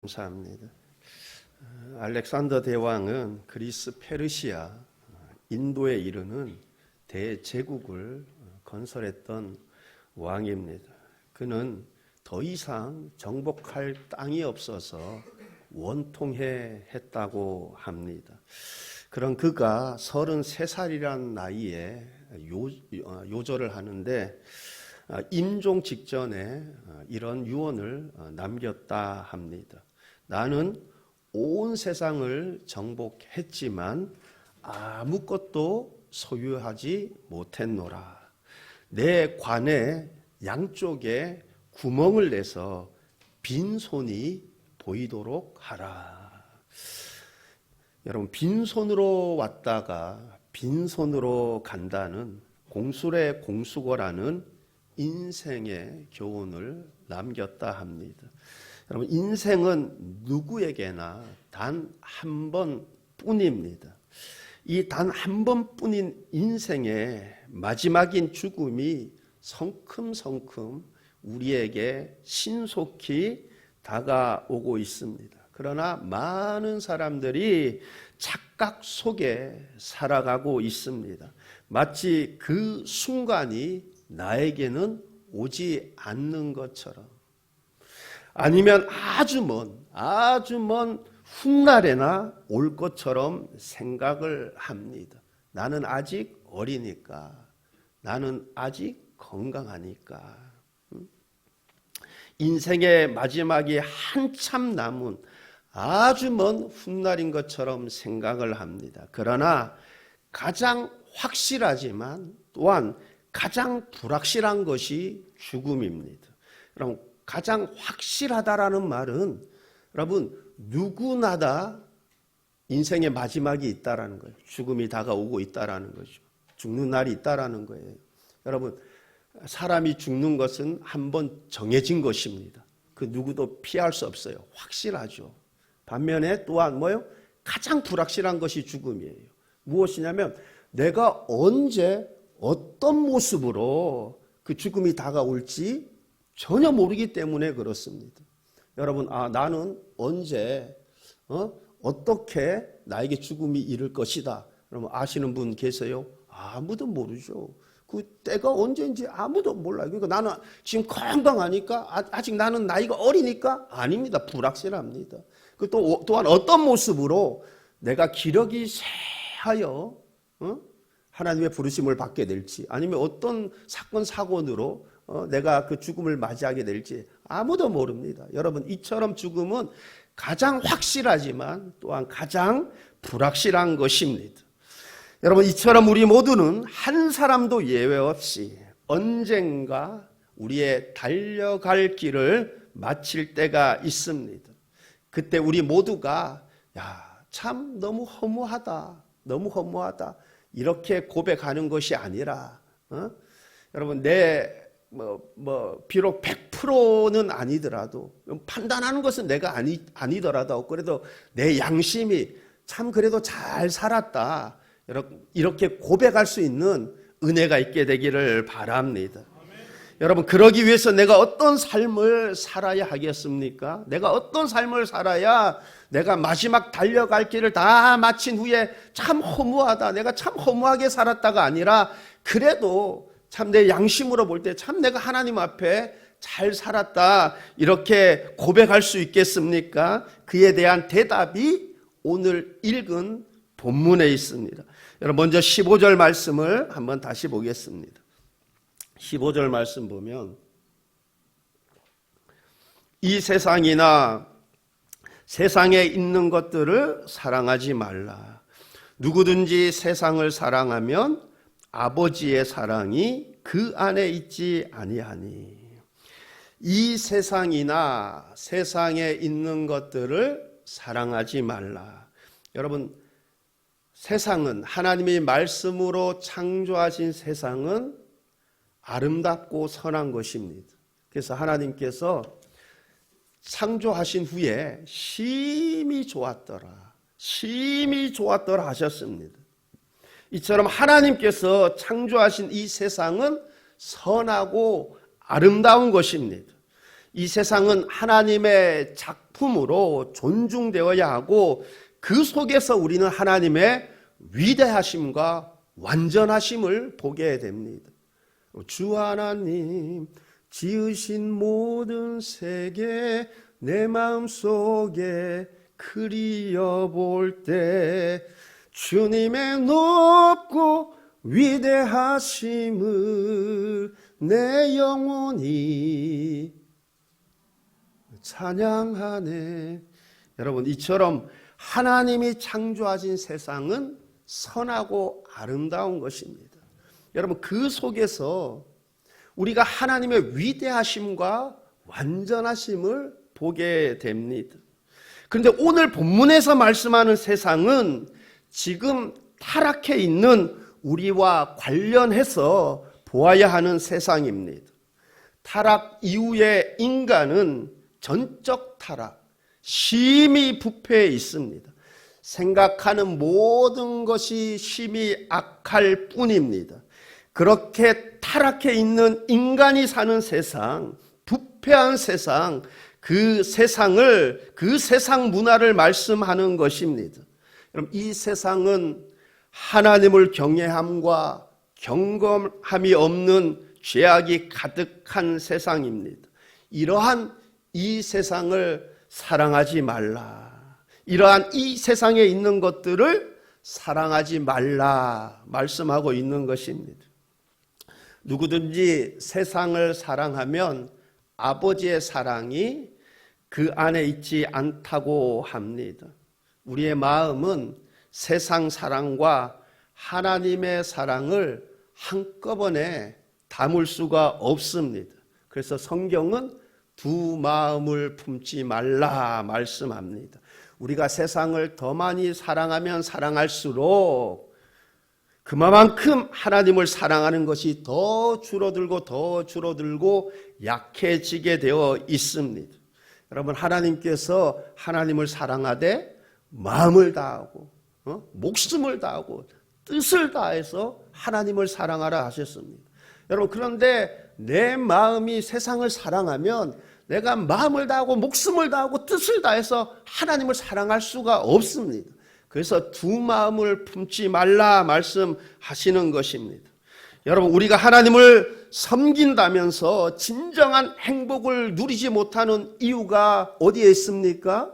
감사합니다. 알렉산더 대왕은 그리스, 페르시아, 인도에 이르는 대제국을 건설했던 왕입니다. 그는 더 이상 정복할 땅이 없어서 원통해 했다고 합니다. 그런 그가 33살이란 나이에 요절을 하는데 임종 직전에 이런 유언을 남겼다 합니다. 나는 온 세상을 정복했지만 아무것도 소유하지 못했노라. 내 관에 양쪽에 구멍을 내서 빈손이 보이도록 하라. 여러분, 빈손으로 왔다가 빈손으로 간다는 공술의 공수거라는 인생의 교훈을 남겼다 합니다. 여러분, 인생은 누구에게나 단 한 번뿐입니다. 이 단 한 번뿐인 인생의 마지막인 죽음이 성큼성큼 우리에게 신속히 다가오고 있습니다. 그러나 많은 사람들이 착각 속에 살아가고 있습니다. 마치 그 순간이 나에게는 오지 않는 것처럼, 아니면 아주 먼 훗날에나 올 것처럼 생각을 합니다. 나는 아직 어리니까, 나는 아직 건강하니까. 인생의 마지막이 한참 남은 아주 먼 훗날인 것처럼 생각을 합니다. 그러나 가장 확실하지만 또한 가장 불확실한 것이 죽음입니다. 여러분, 가장 확실하다라는 말은 여러분 누구나다 인생의 마지막이 있다라는 거예요. 죽음이 다가오고 있다라는 거죠. 죽는 날이 있다라는 거예요. 여러분, 사람이 죽는 것은 한번 정해진 것입니다. 그 누구도 피할 수 없어요. 확실하죠. 반면에 또한 뭐예요? 가장 불확실한 것이 죽음이에요. 무엇이냐면 내가 언제 어떤 모습으로 그 죽음이 다가올지 전혀 모르기 때문에 그렇습니다. 여러분, 나는 언제 어떻게 나에게 죽음이 이를 것이다. 여러분 아시는 분 계세요? 아무도 모르죠. 그 때가 언제인지 아무도 몰라요. 그러니까 나는 지금 건강하니까, 아직 나는 나이가 어리니까 아닙니다. 불확실합니다. 그 또한 어떤 모습으로 내가 기력이 쇠하여 하나님의 부르심을 받게 될지, 아니면 어떤 사건 사고로 내가 그 죽음을 맞이하게 될지 아무도 모릅니다. 여러분, 이처럼 죽음은 가장 확실하지만 또한 가장 불확실한 것입니다. 여러분, 이처럼 우리 모두는 한 사람도 예외 없이 언젠가 우리의 달려갈 길을 마칠 때가 있습니다. 그때 우리 모두가 참 너무 허무하다, 너무 허무하다 이렇게 고백하는 것이 아니라 여러분, 비록 100%는 아니더라도, 판단하는 것은 내가 아니더라도 그래도 내 양심이 참 그래도 잘 살았다, 이렇게 고백할 수 있는 은혜가 있게 되기를 바랍니다. 여러분, 그러기 위해서 내가 어떤 삶을 살아야 하겠습니까? 내가 어떤 삶을 살아야 내가 마지막 달려갈 길을 다 마친 후에 참 허무하다, 내가 참 허무하게 살았다가 아니라 그래도 참 내 양심으로 볼 때 참 내가 하나님 앞에 잘 살았다 이렇게 고백할 수 있겠습니까? 그에 대한 대답이 오늘 읽은 본문에 있습니다. 여러분, 먼저 15절 말씀을 한번 다시 보겠습니다. 15절 말씀 보면, 이 세상이나 세상에 있는 것들을 사랑하지 말라. 누구든지 세상을 사랑하면 아버지의 사랑이 그 안에 있지 아니하니. 이 세상이나 세상에 있는 것들을 사랑하지 말라. 여러분, 세상은, 하나님의 말씀으로 창조하신 세상은 아름답고 선한 것입니다. 그래서 하나님께서 창조하신 후에 심히 좋았더라 하셨습니다. 이처럼 하나님께서 창조하신 이 세상은 선하고 아름다운 것입니다. 이 세상은 하나님의 작품으로 존중되어야 하고 그 속에서 우리는 하나님의 위대하심과 완전하심을 보게 됩니다. 주 하나님 지으신 모든 세계 내 마음속에 그리어볼 때 주님의 높고 위대하심을 내 영혼이 찬양하네. 여러분, 이처럼 하나님이 창조하신 세상은 선하고 아름다운 것입니다. 여러분, 그 속에서 우리가 하나님의 위대하심과 완전하심을 보게 됩니다. 그런데 오늘 본문에서 말씀하는 세상은 지금 타락해 있는 우리와 관련해서 보아야 하는 세상입니다. 타락 이후의 인간은 전적 타락, 심히 부패해 있습니다. 생각하는 모든 것이 심히 악할 뿐입니다. 그렇게 타락해 있는 인간이 사는 세상, 부패한 세상, 그 세상 문화를 말씀하는 것입니다. 여러분, 이 세상은 하나님을 경외함과 경건함이 없는 죄악이 가득한 세상입니다. 이러한 이 세상을 사랑하지 말라. 이러한 이 세상에 있는 것들을 사랑하지 말라 말씀하고 있는 것입니다. 누구든지 세상을 사랑하면 아버지의 사랑이 그 안에 있지 않다고 합니다. 우리의 마음은 세상 사랑과 하나님의 사랑을 한꺼번에 담을 수가 없습니다. 그래서 성경은 두 마음을 품지 말라 말씀합니다. 우리가 세상을 더 많이 사랑하면 사랑할수록 그만큼 하나님을 사랑하는 것이 더 줄어들고 약해지게 되어 있습니다. 여러분, 하나님께서 하나님을 사랑하되 마음을 다하고 목숨을 다하고 뜻을 다해서 하나님을 사랑하라 하셨습니다. 여러분, 그런데 내 마음이 세상을 사랑하면 내가 마음을 다하고 목숨을 다하고 뜻을 다해서 하나님을 사랑할 수가 없습니다. 그래서 두 마음을 품지 말라 말씀하시는 것입니다. 여러분, 우리가 하나님을 섬긴다면서 진정한 행복을 누리지 못하는 이유가 어디에 있습니까?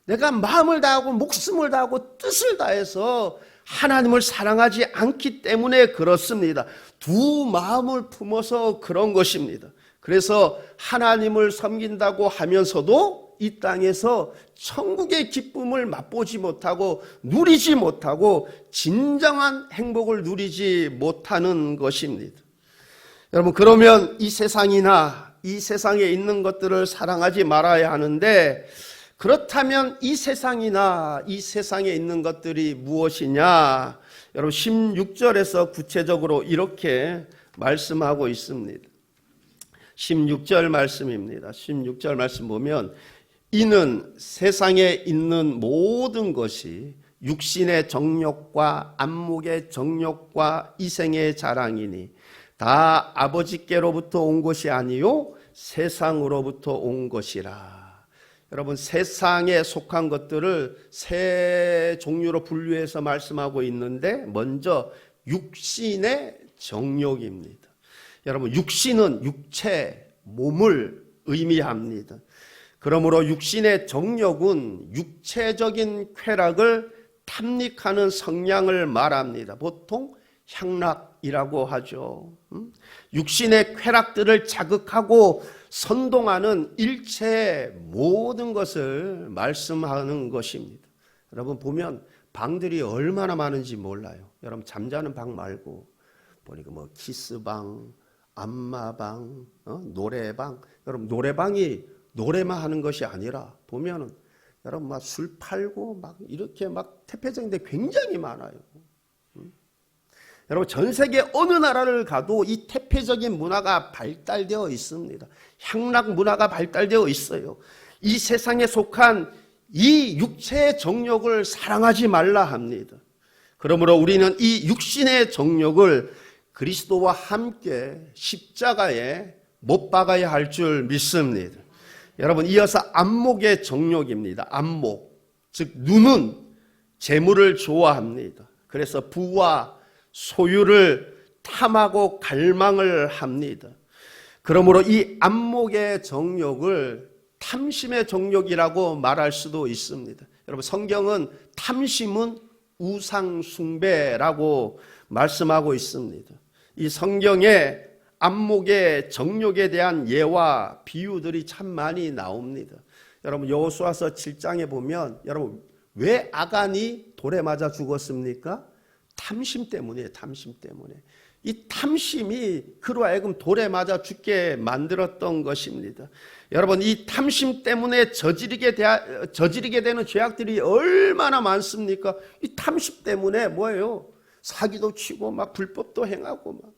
내가 마음을 다하고 목숨을 다하고 뜻을 다해서 하나님을 사랑하지 않기 때문에 그렇습니다. 두 마음을 품어서 그런 것입니다. 그래서 하나님을 섬긴다고 하면서도 이 땅에서 천국의 기쁨을 맛보지 못하고 누리지 못하고 진정한 행복을 누리지 못하는 것입니다. 여러분, 그러면 이 세상이나 이 세상에 있는 것들을 사랑하지 말아야 하는데, 그렇다면 이 세상이나 이 세상에 있는 것들이 무엇이냐? 여러분, 16절에서 구체적으로 이렇게 말씀하고 있습니다. 16절 말씀입니다. 16절 말씀 보면, 이는 세상에 있는 모든 것이 육신의 정욕과 안목의 정욕과 이생의 자랑이니 다 아버지께로부터 온 것이 아니요 세상으로부터 온 것이라. 여러분, 세상에 속한 것들을 세 종류로 분류해서 말씀하고 있는데, 먼저 육신의 정욕입니다. 여러분, 육신은 육체, 몸을 의미합니다. 그러므로 육신의 정욕은 육체적인 쾌락을 탐닉하는 성향을 말합니다. 보통 향락이라고 하죠. 육신의 쾌락들을 자극하고 선동하는 일체의 모든 것을 말씀하는 것입니다. 여러분, 보면 방들이 얼마나 많은지 몰라요. 여러분, 잠자는 방 말고 보니까 뭐 키스방, 안마방, 노래방. 여러분, 노래방이 노래만 하는 것이 아니라 보면은 여러분 막 술 팔고 막 이렇게 막 태폐적인데 굉장히 많아요. 여러분, 전 세계 어느 나라를 가도 이 태폐적인 문화가 발달되어 있습니다. 향락 문화가 발달되어 있어요. 이 세상에 속한 이 육체의 정욕을 사랑하지 말라 합니다. 그러므로 우리는 이 육신의 정욕을 그리스도와 함께 십자가에 못 박아야 할 줄 믿습니다. 여러분, 이어서 안목의 정욕입니다. 안목, 즉 눈은 재물을 좋아합니다. 그래서 부와 소유를 탐하고 갈망을 합니다. 그러므로 이 안목의 정욕을 탐심의 정욕이라고 말할 수도 있습니다. 여러분, 성경은 탐심은 우상 숭배라고 말씀하고 있습니다. 이 성경에 안목의 정욕에 대한 예와 비유들이 참 많이 나옵니다. 여러분, 여호수아서 7장에 보면, 여러분, 왜 아간이 돌에 맞아 죽었습니까? 탐심 때문이에요. 탐심 때문에. 이 탐심이 그로 하여금 돌에 맞아 죽게 만들었던 것입니다. 여러분, 이 탐심 때문에 저지르게 되는 죄악들이 얼마나 많습니까? 이 탐심 때문에 뭐예요? 사기도 치고 막 불법도 행하고 막.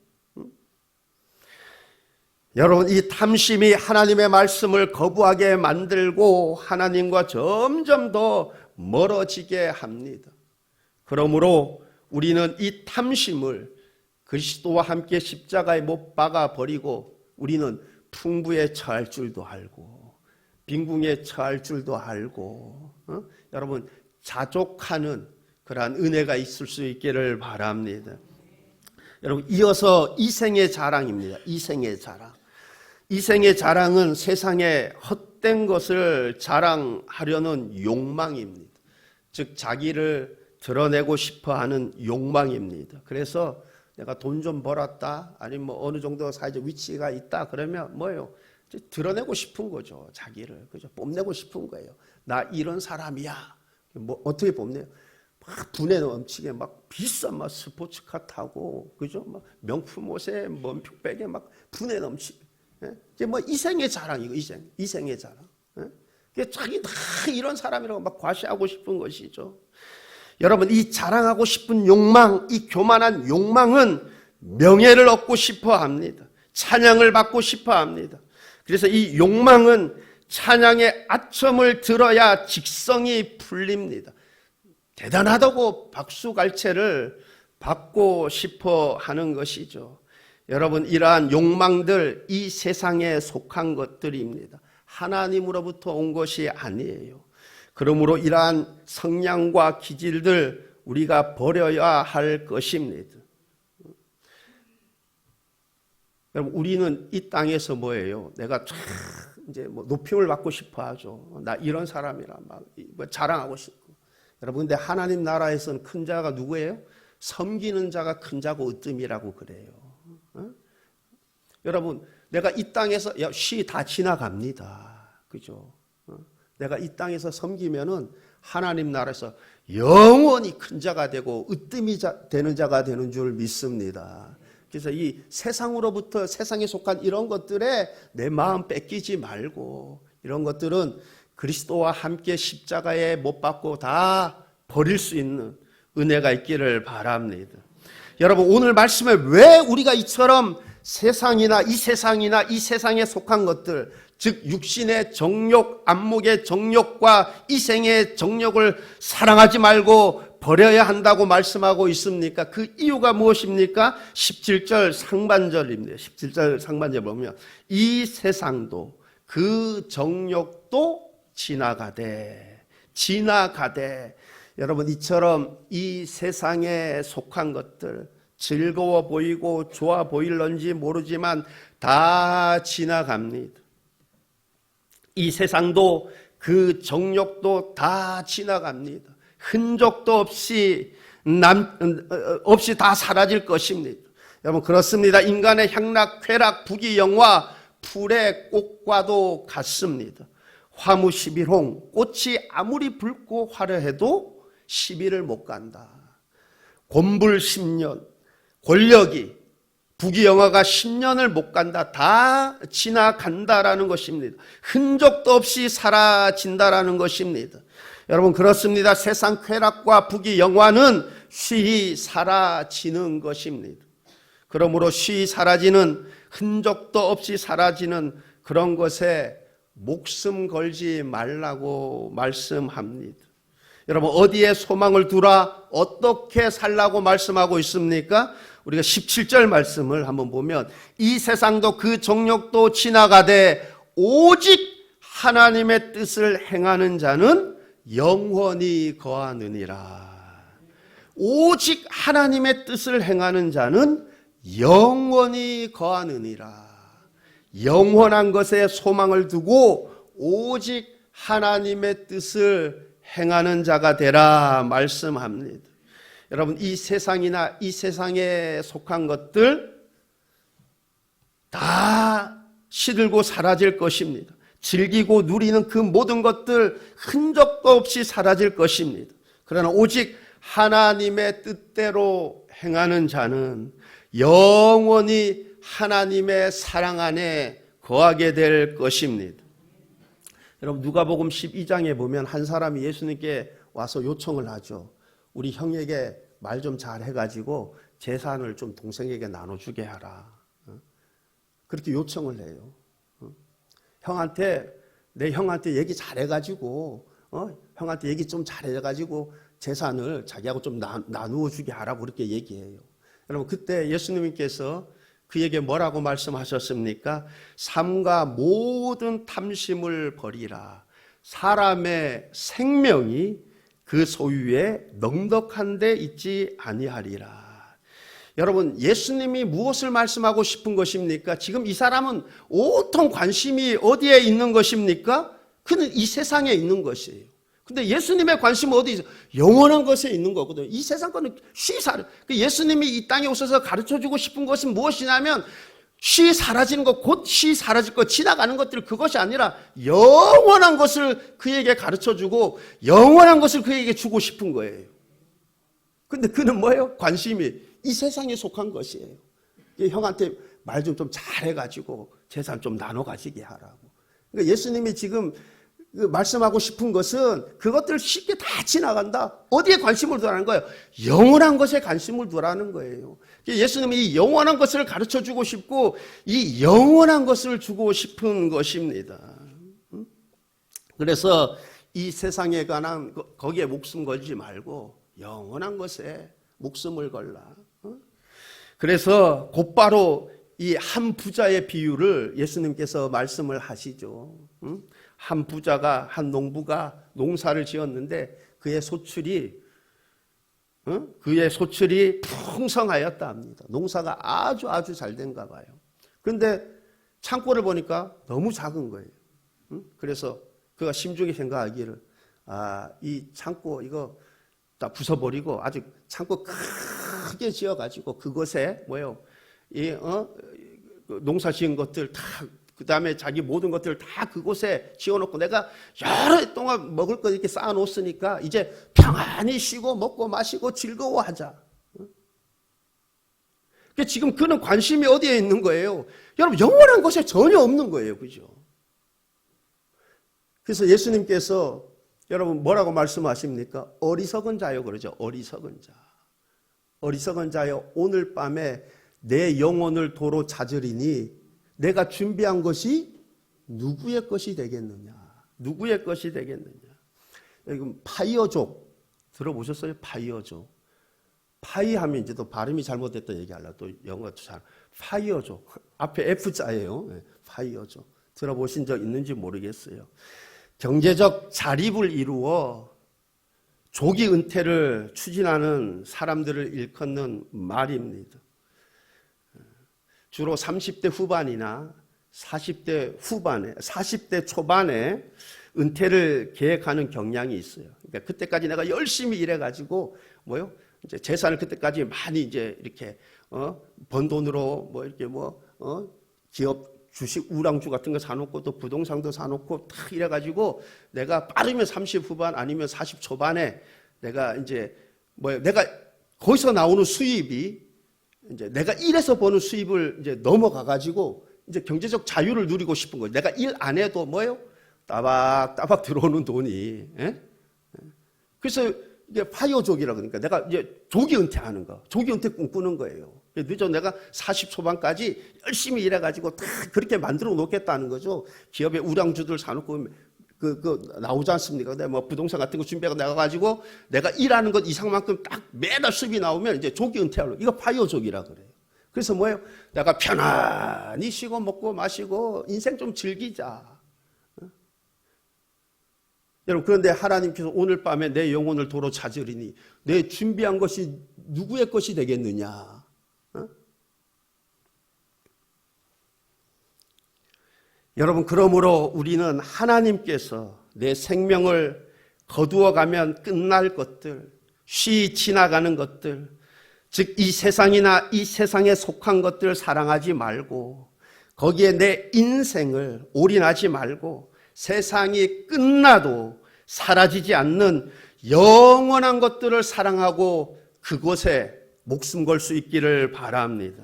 여러분, 이 탐심이 하나님의 말씀을 거부하게 만들고 하나님과 점점 더 멀어지게 합니다. 그러므로 우리는 이 탐심을 그리스도와 함께 십자가에 못 박아 버리고 우리는 풍부에 처할 줄도 알고 빈궁에 처할 줄도 알고 여러분, 자족하는 그러한 은혜가 있을 수 있기를 바랍니다. 여러분, 이어서 이생의 자랑입니다. 이생의 자랑. 이생의 자랑은 세상에 헛된 것을 자랑하려는 욕망입니다. 즉 자기를 드러내고 싶어하는 욕망입니다. 그래서 내가 돈 좀 벌었다, 아니면 뭐 어느 정도 사회적 위치가 있다 그러면 뭐예요? 드러내고 싶은 거죠. 자기를, 그죠? 뽐내고 싶은 거예요. 나 이런 사람이야. 뭐 어떻게 뽐내요? 막 분에 넘치게 막 비싼 막 스포츠카 타고, 그죠? 막 명품 옷에 먼픽백에 막 분에 넘치게. 이게 뭐 이생의 자랑이고, 이생의 자랑. 자기 다 이런 사람이라고 막 과시하고 싶은 것이죠. 여러분, 이 자랑하고 싶은 욕망, 이 교만한 욕망은 명예를 얻고 싶어 합니다. 찬양을 받고 싶어 합니다. 그래서 이 욕망은 찬양의 아첨을 들어야 직성이 풀립니다. 대단하다고 박수갈채를 받고 싶어 하는 것이죠. 여러분, 이러한 욕망들, 이 세상에 속한 것들입니다. 하나님으로부터 온 것이 아니에요. 그러므로 이러한 성향과 기질들 우리가 버려야 할 것입니다. 여러분, 우리는 이 땅에서 뭐예요? 내가 이제 뭐 높임을 받고 싶어 하죠. 나 이런 사람이라 막 자랑하고 싶고. 여러분, 근데 하나님 나라에서는 큰 자가 누구예요? 섬기는 자가 큰 자고 으뜸이라고 그래요. 여러분, 내가 이 땅에서 시 다 지나갑니다. 그죠? 내가 이 땅에서 섬기면은 하나님 나라에서 영원히 큰 자가 되고 으뜸이 되는 자가 되는 줄 믿습니다. 그래서 이 세상으로부터, 세상에 속한 이런 것들에 내 마음 뺏기지 말고, 이런 것들은 그리스도와 함께 십자가에 못 박고 다 버릴 수 있는 은혜가 있기를 바랍니다. 여러분, 오늘 말씀에 왜 우리가 이처럼 세상이나 이 세상에 속한 것들, 즉 육신의 정욕, 안목의 정욕과 이생의 정욕을 사랑하지 말고 버려야 한다고 말씀하고 있습니까? 그 이유가 무엇입니까? 17절 상반절입니다. 17절 상반절 보면 이 세상도 그 정욕도 지나가되. 여러분, 이처럼 이 세상에 속한 것들, 즐거워 보이고 좋아 보일런지 모르지만 다 지나갑니다. 이 세상도 그 정욕도 다 지나갑니다. 흔적도 없이 다 사라질 것입니다. 여러분, 그렇습니다. 인간의 향락, 쾌락, 부귀영화, 풀의 꽃과도 같습니다. 화무 11홍, 꽃이 아무리 붉고 화려해도 10일을 못 간다. 곤불 10년, 권력이, 부귀영화가 10년을 못 간다. 다 지나간다라는 것입니다. 흔적도 없이 사라진다라는 것입니다. 여러분, 그렇습니다. 세상 쾌락과 부귀영화는 쉬이 사라지는 것입니다. 그러므로 쉬이 사라지는, 흔적도 없이 사라지는 그런 것에 목숨 걸지 말라고 말씀합니다. 여러분, 어디에 소망을 두라, 어떻게 살라고 말씀하고 있습니까? 우리가 17절 말씀을 한번 보면 이 세상도 그 정욕도 지나가되 오직 하나님의 뜻을 행하는 자는 영원히 거하느니라. 오직 하나님의 뜻을 행하는 자는 영원히 거하느니라. 영원한 것에 소망을 두고 오직 하나님의 뜻을 행하는 자가 되라 말씀합니다. 여러분, 이 세상이나 이 세상에 속한 것들 다 시들고 사라질 것입니다. 즐기고 누리는 그 모든 것들 흔적도 없이 사라질 것입니다. 그러나 오직 하나님의 뜻대로 행하는 자는 영원히 하나님의 사랑 안에 거하게 될 것입니다. 여러분, 누가복음 12장에 보면 한 사람이 예수님께 와서 요청을 하죠. 우리 형에게 말 좀 잘해가지고 재산을 좀 동생에게 나눠주게 하라. 그렇게 요청을 해요. 내 형한테 얘기 잘해가지고, 형한테 얘기 좀 잘해가지고 재산을 자기하고 좀 나누어 주게 하라고 그렇게 얘기해요. 여러분, 그때 예수님께서 그에게 뭐라고 말씀하셨습니까? 삼가 모든 탐심을 버리라. 사람의 생명이 그 소유에 넉넉한 데 있지 아니하리라. 여러분, 예수님이 무엇을 말씀하고 싶은 것입니까? 지금 이 사람은 온통 관심이 어디에 있는 것입니까? 그는 이 세상에 있는 것이에요. 근데 예수님의 관심은 어디 있어요? 영원한 것에 있는 거거든요. 이 세상 거는 쉬 사라. 예수님이 이 땅에 오셔서 가르쳐주고 싶은 것은 무엇이냐면 쉬 사라지는 것, 곧 쉬 사라질 것, 지나가는 것들, 그것이 아니라 영원한 것을 그에게 가르쳐주고 영원한 것을 그에게 주고 싶은 거예요. 근데 그는 뭐예요? 관심이 이 세상에 속한 것이에요. 형한테 말 좀 잘해가지고 재산 좀 나눠 가지게 하라고. 그러니까 예수님이 지금 말씀하고 싶은 것은 그것들 쉽게 다 지나간다. 어디에 관심을 두라는 거예요? 영원한 것에 관심을 두라는 거예요. 예수님이 이 영원한 것을 가르쳐주고 싶고 이 영원한 것을 주고 싶은 것입니다. 그래서 이 세상에 관한 거기에 목숨 걸지 말고 영원한 것에 목숨을 걸라. 그래서 곧바로 이 한 부자의 비유를 예수님께서 말씀을 하시죠. 한 부자가, 한 농부가 농사를 지었는데 그의 소출이 풍성하였다 합니다. 농사가 아주 잘 된가 봐요. 그런데 창고를 보니까 너무 작은 거예요. 그래서 그가 심중에 생각하기를, 이 창고 이거 다 부숴버리고 아주 창고 크게 지어가지고 그것에 농사 지은 것들 다, 그 다음에 자기 모든 것들을 다 그곳에 지어놓고 내가 여러 해 동안 먹을 거 이렇게 쌓아놓았으니까 이제 평안히 쉬고 먹고 마시고 즐거워하자. 지금 그는 관심이 어디에 있는 거예요? 여러분, 영원한 것에 전혀 없는 거예요. 그죠? 그래서 예수님께서 여러분 뭐라고 말씀하십니까? 어리석은 자요 그러죠. 어리석은 자. 어리석은 자요, 오늘 밤에 내 영혼을 도로 찾으리니 내가 준비한 것이 누구의 것이 되겠느냐? 누구의 것이 되겠느냐? 여기 파이어족 들어보셨어요? 파이어족. 파이하면 이제 또 발음이 잘못됐다 얘기하려고 또 영어도 잘. 파이어족. 앞에 F자예요. 파이어족. 들어보신 적 있는지 모르겠어요. 경제적 자립을 이루어 조기 은퇴를 추진하는 사람들을 일컫는 말입니다. 주로 30대 후반이나 40대 후반에, 40대 초반에 은퇴를 계획하는 경향이 있어요. 그러니까 그때까지 내가 열심히 일해가지고 이제 재산을 그때까지 많이 이제 이렇게 번 돈으로 기업 주식 우량주 같은 거 사놓고 또 부동산도 사놓고 다 이래가지고 내가 빠르면 30 후반 아니면 40 초반에 내가 이제 내가 거기서 나오는 수입이 이제 내가 일해서 버는 수입을 이제 넘어가가지고 이제 경제적 자유를 누리고 싶은 거예요. 내가 일 안 해도 따박따박 들어오는 돈이. 그래서 이게 파이어족이라 그러니까 내가 이제 조기 은퇴하는 거, 조기 은퇴 꿈꾸는 거예요. 늦어 내가 40 초반까지 열심히 일해가지고 다 그렇게 만들어 놓겠다는 거죠. 기업의 우량주들 사놓고 나오지 않습니까? 내가 부동산 같은 거 준비하고 나가가지고 내가 일하는 것 이상만큼 딱 매달 수입이 나오면 이제 조기 은퇴하려고. 이거 파이어족이라 그래요. 그래서 내가 편안히 쉬고 먹고 마시고 인생 좀 즐기자. 여러분, 그런데 하나님께서 오늘 밤에 내 영혼을 도로 찾으리니 내 준비한 것이 누구의 것이 되겠느냐? 여러분, 그러므로 우리는 하나님께서 내 생명을 거두어가면 끝날 것들, 쉬 지나가는 것들, 즉 이 세상이나 이 세상에 속한 것들을 사랑하지 말고 거기에 내 인생을 올인하지 말고 세상이 끝나도 사라지지 않는 영원한 것들을 사랑하고 그곳에 목숨 걸 수 있기를 바랍니다.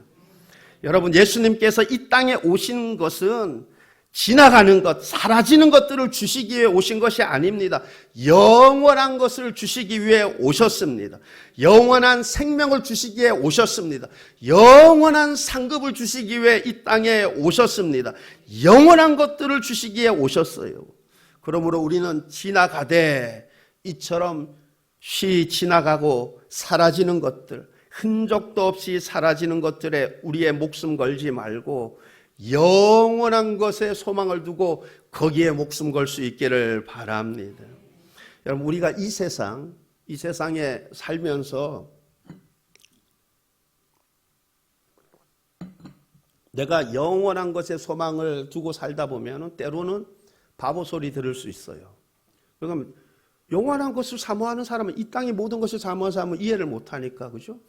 여러분, 예수님께서 이 땅에 오신 것은 지나가는 것, 사라지는 것들을 주시기 위해 오신 것이 아닙니다. 영원한 것을 주시기 위해 오셨습니다. 영원한 생명을 주시기 위해 오셨습니다. 영원한 상급을 주시기 위해 이 땅에 오셨습니다. 영원한 것들을 주시기 위해 오셨어요. 그러므로 우리는 지나가되 이처럼 쉬 지나가고 사라지는 것들, 흔적도 없이 사라지는 것들에 우리의 목숨 걸지 말고 영원한 것에 소망을 두고 거기에 목숨 걸 수 있기를 바랍니다. 여러분, 우리가 이 세상에 살면서 내가 영원한 것에 소망을 두고 살다 보면 때로는 바보 소리 들을 수 있어요. 그러면 영원한 것을 사모하는 사람은 이 땅의 모든 것을 사모하는 사람은 이해를 못하니까, 그죠?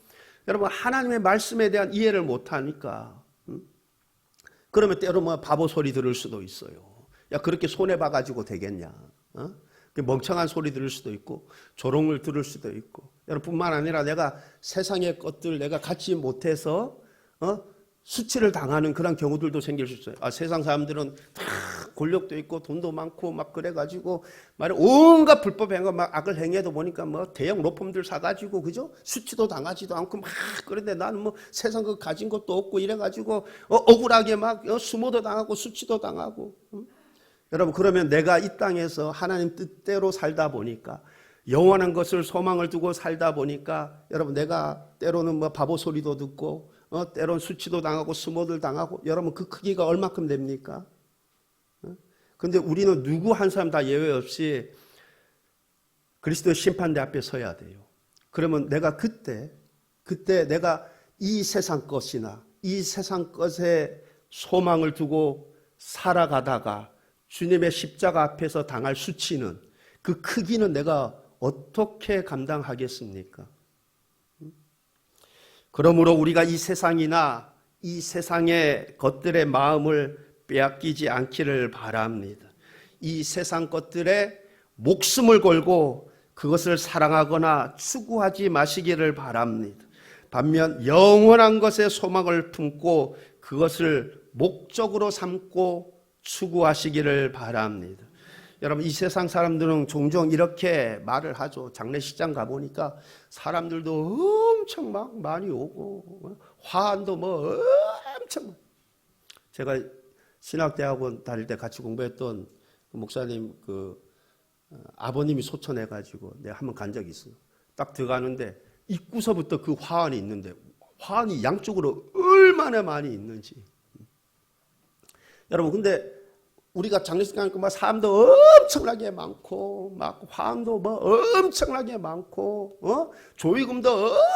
여러분, 하나님의 말씀에 대한 이해를 못하니까 그러면 때로 바보 소리 들을 수도 있어요. 야, 그렇게 손해봐가지고 되겠냐? 멍청한 소리 들을 수도 있고, 조롱을 들을 수도 있고. 여러분, 뿐만 아니라 내가 세상의 것들 내가 갖지 못해서, 수치를 당하는 그런 경우들도 생길 수 있어요. 아, 세상 사람들은 다 권력도 있고 돈도 많고 막 그래가지고 말에 온갖 불법 행위 막 악을 행해도 보니까 뭐 대형 로펌들 사가지고 그죠? 수치도 당하지도 않고 막 그런데 나는 뭐 세상 그 가진 것도 없고 이래가지고 억울하게 막 수모도 당하고 수치도 당하고. 여러분, 그러면 내가 이 땅에서 하나님 뜻대로 살다 보니까 영원한 것을 소망을 두고 살다 보니까 여러분, 내가 때로는 뭐 바보 소리도 듣고 때론 수치도 당하고 수모들 당하고, 여러분 그 크기가 얼마큼 됩니까? 근데 우리는 누구 한 사람 다 예외 없이 그리스도의 심판대 앞에 서야 돼요. 그러면 내가 그때 내가 이 세상 것이나 이 세상 것에 소망을 두고 살아가다가 주님의 십자가 앞에서 당할 수치는, 그 크기는 내가 어떻게 감당하겠습니까? 그러므로 우리가 이 세상이나 이 세상의 것들의 마음을 빼앗기지 않기를 바랍니다. 이 세상 것들에 목숨을 걸고 그것을 사랑하거나 추구하지 마시기를 바랍니다. 반면 영원한 것에 소망을 품고 그것을 목적으로 삼고 추구하시기를 바랍니다. 여러분, 이 세상 사람들은 종종 이렇게 말을 하죠. 장례식장 가보니까 사람들도 엄청 막 많이 오고 화환도 뭐 엄청. 제가 신학대학원 다닐 때 같이 공부했던 그 목사님 아버님이 소천해가지고 내가 한번 간 적이 있어요. 딱 들어가는데 입구서부터 그 화환이 있는데 화환이 양쪽으로 얼마나 많이 있는지. 여러분, 근데 우리가 장례식장 가니까 막 사람도 엄청나게 많고, 막 화환도 뭐 엄청나게 많고, 조의금도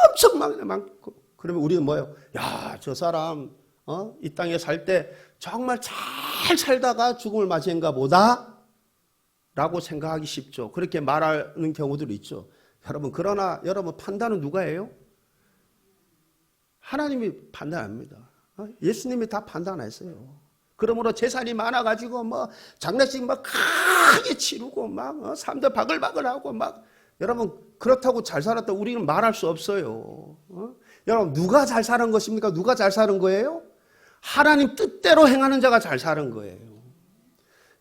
엄청나게 많고. 그러면 우리는 뭐예요? 야, 저 사람, 이 땅에 살 때 정말 잘 살다가 죽음을 맞이한가 보다? 라고 생각하기 쉽죠. 그렇게 말하는 경우들이 있죠. 여러분, 그러나 여러분, 판단은 누가 해요? 하나님이 판단합니다. 예수님이 다 판단했어요. 그러므로 재산이 많아가지고 뭐 장례식 막 크게 치르고 막 사람들 바글바글하고 막, 여러분, 그렇다고 잘 살았다 우리는 말할 수 없어요. 여러분, 누가 잘 사는 것입니까? 누가 잘 사는 거예요? 하나님 뜻대로 행하는 자가 잘 사는 거예요.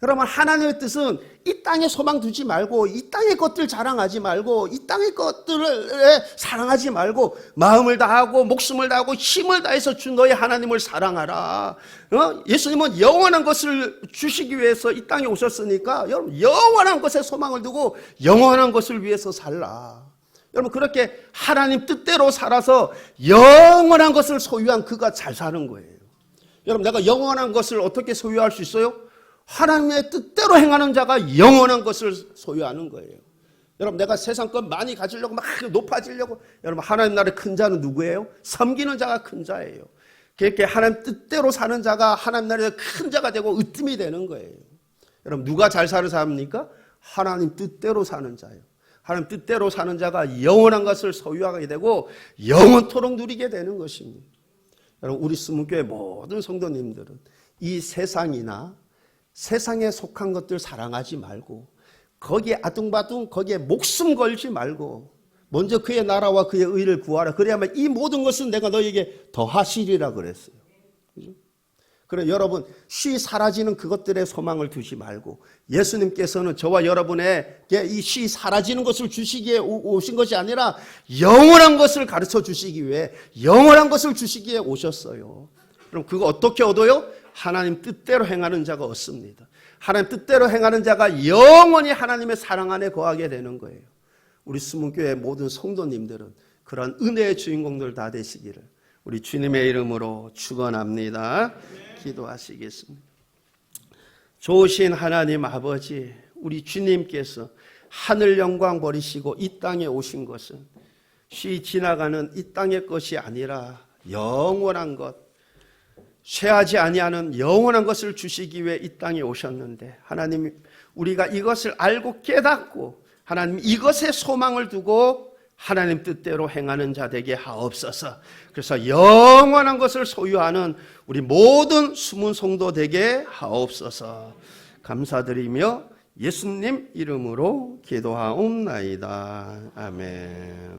여러분, 하나님의 뜻은 이 땅에 소망 두지 말고, 이 땅의 것들 자랑하지 말고, 이 땅의 것들을 사랑하지 말고, 마음을 다하고 목숨을 다하고 힘을 다해서 준 너의 하나님을 사랑하라. 예수님은 영원한 것을 주시기 위해서 이 땅에 오셨으니까 여러분, 영원한 것에 소망을 두고 영원한 것을 위해서 살라. 여러분, 그렇게 하나님 뜻대로 살아서 영원한 것을 소유한 그가 잘 사는 거예요. 여러분, 내가 영원한 것을 어떻게 소유할 수 있어요? 하나님의 뜻대로 행하는 자가 영원한 것을 소유하는 거예요. 여러분, 내가 세상 것 많이 가지려고 막 높아지려고, 여러분, 하나님 나라의 큰 자는 누구예요? 섬기는 자가 큰 자예요. 그렇게 하나님 뜻대로 사는 자가 하나님 나라의 큰 자가 되고 으뜸이 되는 거예요. 여러분, 누가 잘 사는 사람입니까? 하나님 뜻대로 사는 자예요. 하나님 뜻대로 사는 자가 영원한 것을 소유하게 되고 영원토록 누리게 되는 것입니다. 여러분, 우리 수문교회 모든 성도님들은 이 세상이나 세상에 속한 것들 사랑하지 말고 거기에 아둥바둥 거기에 목숨 걸지 말고 먼저 그의 나라와 그의 의를 구하라. 그래야만 이 모든 것은 내가 너에게 더하시리라 그랬어요. 그죠? 그래, 여러분, 쉬 사라지는 그것들의 소망을 두지 말고 예수님께서는 저와 여러분에게 이 쉬 사라지는 것을 주시기에 오신 것이 아니라 영원한 것을 가르쳐 주시기 위해 영원한 것을 주시기에 오셨어요. 그럼 그거 어떻게 얻어요? 하나님 뜻대로 행하는 자가 얻습니다. 하나님 뜻대로 행하는 자가 영원히 하나님의 사랑 안에 거하게 되는 거예요. 우리 수문교회 모든 성도님들은 그런 은혜의 주인공들 다 되시기를 우리 주님의 이름으로 축원합니다. 기도하시겠습니다. 좋으신 하나님 아버지, 우리 주님께서 하늘 영광 버리시고 이 땅에 오신 것은 쉬 지나가는 이 땅의 것이 아니라 영원한 것, 쇠하지 아니하는 영원한 것을 주시기 위해 이 땅에 오셨는데, 하나님, 우리가 이것을 알고 깨닫고 하나님 이것에 소망을 두고 하나님 뜻대로 행하는 자 되게 하옵소서. 그래서 영원한 것을 소유하는 우리 모든 숨은 성도 되게 하옵소서. 감사드리며 예수님 이름으로 기도하옵나이다. 아멘.